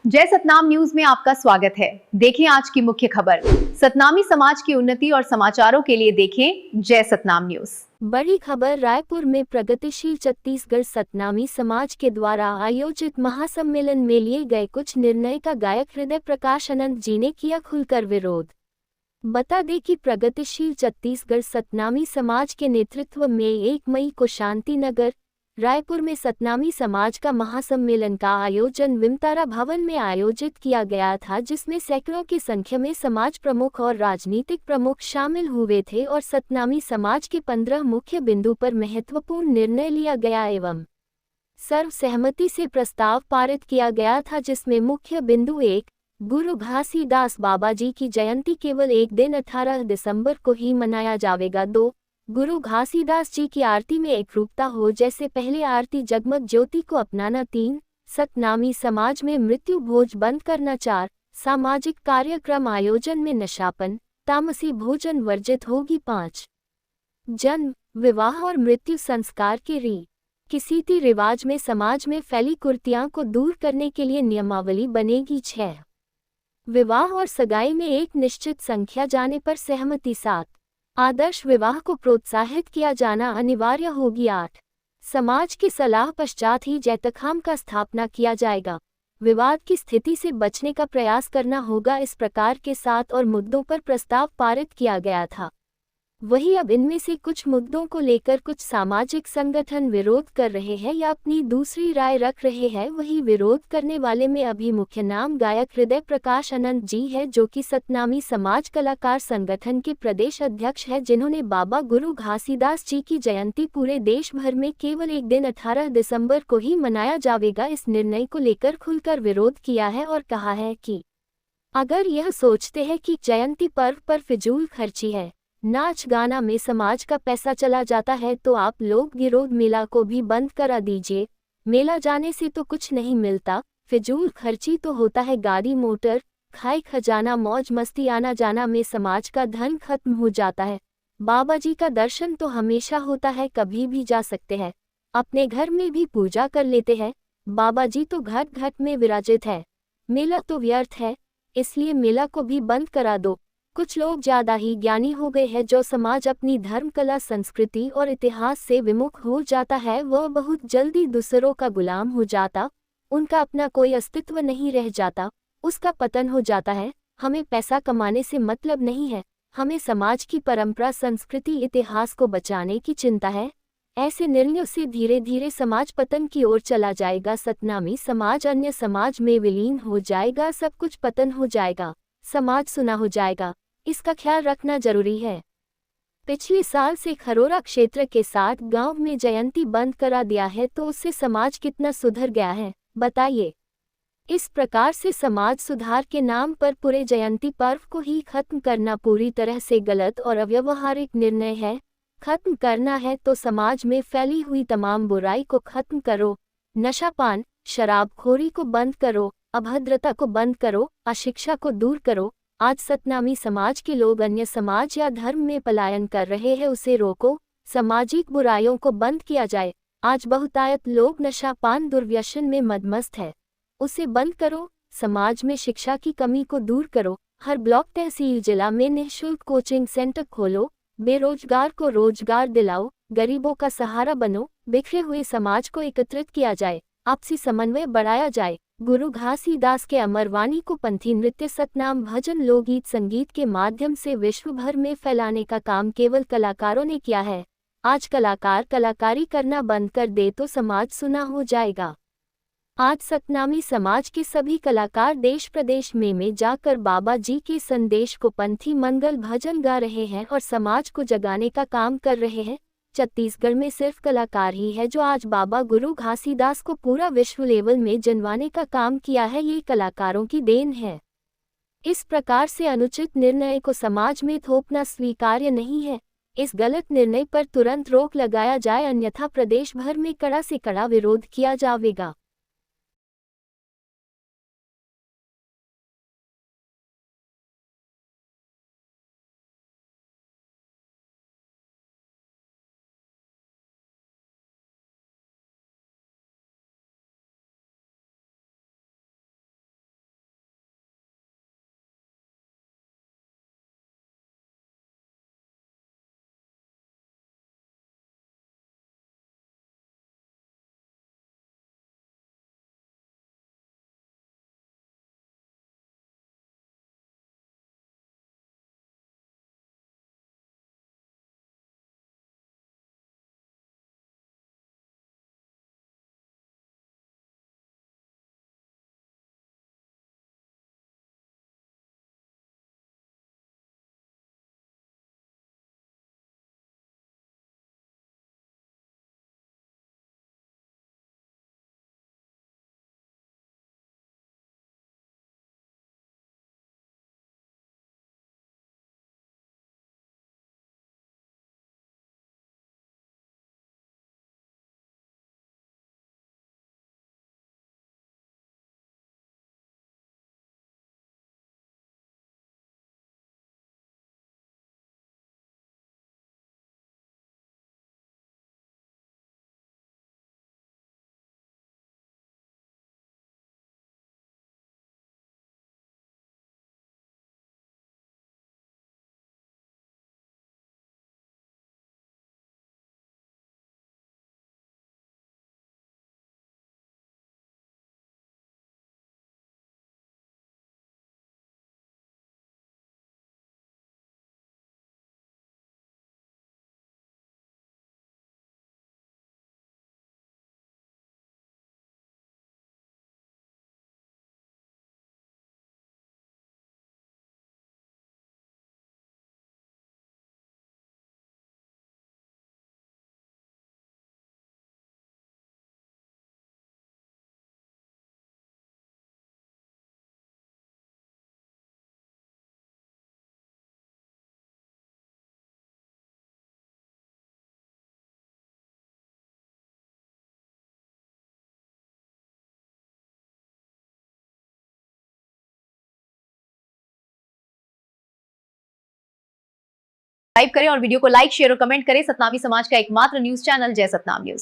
जय सतनाम न्यूज में आपका स्वागत है। देखें आज की मुख्य खबर। सतनामी समाज की उन्नति और समाचारों के लिए देखें जय सतनाम न्यूज। बड़ी खबर। रायपुर में प्रगतिशील छत्तीसगढ़ सतनामी समाज के द्वारा आयोजित महासम्मेलन में लिए गए कुछ निर्णय का गायक हृदय प्रकाश अनंत जी ने किया खुलकर विरोध। बता दें कि प्रगतिशील छत्तीसगढ़ सतनामी समाज के नेतृत्व में 1 मई को शांति नगर रायपुर में सतनामी समाज का महासम्मेलन का आयोजन विमतारा भवन में आयोजित किया गया था, जिसमें सैकड़ों की संख्या में समाज प्रमुख और राजनीतिक प्रमुख शामिल हुए थे और सतनामी समाज के 15 मुख्य बिंदु पर महत्वपूर्ण निर्णय लिया गया एवं सर्वसहमति से प्रस्ताव पारित किया गया था, जिसमें मुख्य बिंदु 1, गुरु घासीदास बाबा जी की जयंती केवल एक दिन 18 दिसंबर को ही मनाया जाएगा। 2, गुरु घासीदास जी की आरती में एकरूपता हो, जैसे पहले आरती जगमग ज्योति को अपनाना। 3, सतनामी समाज में मृत्यु भोज बंद करना। 4, सामाजिक कार्यक्रम आयोजन में नशापन तामसी भोजन वर्जित होगी। 5, जन्म विवाह और मृत्यु संस्कार के किसी रिवाज में समाज में फैली कुरीतियों को दूर करने के लिए नियमावली बनेगी। 6, विवाह और सगाई में एक निश्चित संख्या जाने पर सहमति। 7, आदर्श विवाह को प्रोत्साहित किया जाना अनिवार्य होगी। 8, समाज की सलाह पश्चात ही जैतखाम का स्थापना किया जाएगा। विवाद की स्थिति से बचने का प्रयास करना होगा। इस प्रकार के 7 और मुद्दों पर प्रस्ताव पारित किया गया था। वहीं अब इनमें से कुछ मुद्दों को लेकर कुछ सामाजिक संगठन विरोध कर रहे हैं या अपनी दूसरी राय रख रहे हैं। वही विरोध करने वाले में अभी मुख्य नाम गायक हृदय प्रकाश अनंत जी है, जो कि सतनामी समाज कलाकार संगठन के प्रदेश अध्यक्ष है, जिन्होंने बाबा गुरु घासीदास जी की जयंती पूरे देश भर में केवल एक दिन 18 दिसंबर को ही मनाया जाएगा, इस निर्णय को लेकर खुलकर विरोध किया है और कहा है कि अगर यह सोचते हैं कि जयंती पर्व पर फिजूल खर्ची है, नाच गाना में समाज का पैसा चला जाता है, तो आप लोग गिरोध मेला को भी बंद करा दीजिए। मेला जाने से तो कुछ नहीं मिलता, फिजूल खर्ची तो होता है गाड़ी मोटर, खाए खजाना, मौज मस्ती, आना जाना में समाज का धन खत्म हो जाता है। बाबा जी का दर्शन तो हमेशा होता है, कभी भी जा सकते हैं, अपने घर में भी पूजा कर लेते हैं। बाबा जी तो घट घट में विराजित है, मेला तो व्यर्थ है, इसलिए मेला को भी बंद करा दो। कुछ लोग ज्यादा ही ज्ञानी हो गए हैं, जो समाज अपनी धर्म कला संस्कृति और इतिहास से विमुख हो जाता है, वह बहुत जल्दी दूसरों का गुलाम हो जाता, उनका अपना कोई अस्तित्व नहीं रह जाता, उसका पतन हो जाता है। हमें पैसा कमाने से मतलब नहीं है, हमें समाज की परंपरा संस्कृति इतिहास को बचाने की चिंता है। ऐसे निर्णयों से धीरे धीरे समाज पतन की ओर चला जाएगा। सतनामी समाज अन्य समाज में विलीन हो जाएगा, सब कुछ पतन हो जाएगा, समाज सुना हो जाएगा, इसका ख्याल रखना जरूरी है। पिछले साल से खरोरा क्षेत्र के 60 गांव में जयंती बंद करा दिया है, तो उससे समाज कितना सुधर गया है बताइए। इस प्रकार से समाज सुधार के नाम पर पूरे जयंती पर्व को ही खत्म करना पूरी तरह से गलत और अव्यावहारिक निर्णय है। खत्म करना है तो समाज में फैली हुई तमाम बुराई को खत्म करो, नशापान शराबखोरी को बंद करो, अभद्रता को बंद करो, अशिक्षा को दूर करो। आज सतनामी समाज के लोग अन्य समाज या धर्म में पलायन कर रहे हैं, उसे रोको, सामाजिक बुराइयों को बंद किया जाए। आज बहुतायत लोग नशापान दुर्व्यसन में मदमस्त है, उसे बंद करो, समाज में शिक्षा की कमी को दूर करो। हर ब्लॉक तहसील जिला में निःशुल्क कोचिंग सेंटर खोलो, बेरोजगार को रोजगार दिलाओ, गरीबों का सहारा बनो, बिखरे हुए समाज को एकत्रित किया जाए, आपसी समन्वय बढ़ाया जाए। गुरु घासीदास के अमरवाणी को पंथी नृत्य सतनाम भजन लोकगीत संगीत के माध्यम से विश्व भर में फैलाने का काम केवल कलाकारों ने किया है। आज कलाकार कलाकारी करना बंद कर दे तो समाज सुना हो जाएगा। आज सतनामी समाज के सभी कलाकार देश प्रदेश में जाकर बाबा जी के संदेश को पंथी मंगल भजन गा रहे हैं और समाज को जगाने का काम कर रहे हैं। छत्तीसगढ़ में सिर्फ कलाकार ही है जो आज बाबा गुरु घासीदास को पूरा विश्व लेवल में जनवाने का काम किया है, ये कलाकारों की देन है। इस प्रकार से अनुचित निर्णय को समाज में थोपना स्वीकार्य नहीं है। इस गलत निर्णय पर तुरंत रोक लगाया जाए, अन्यथा प्रदेश भर में कड़ा से कड़ा विरोध किया जाएगा। सब्सक्राइब करें और वीडियो को लाइक, शेयर और कमेंट करें। सतनामी समाज का एकमात्र न्यूज चैनल जय सतनाम न्यूज।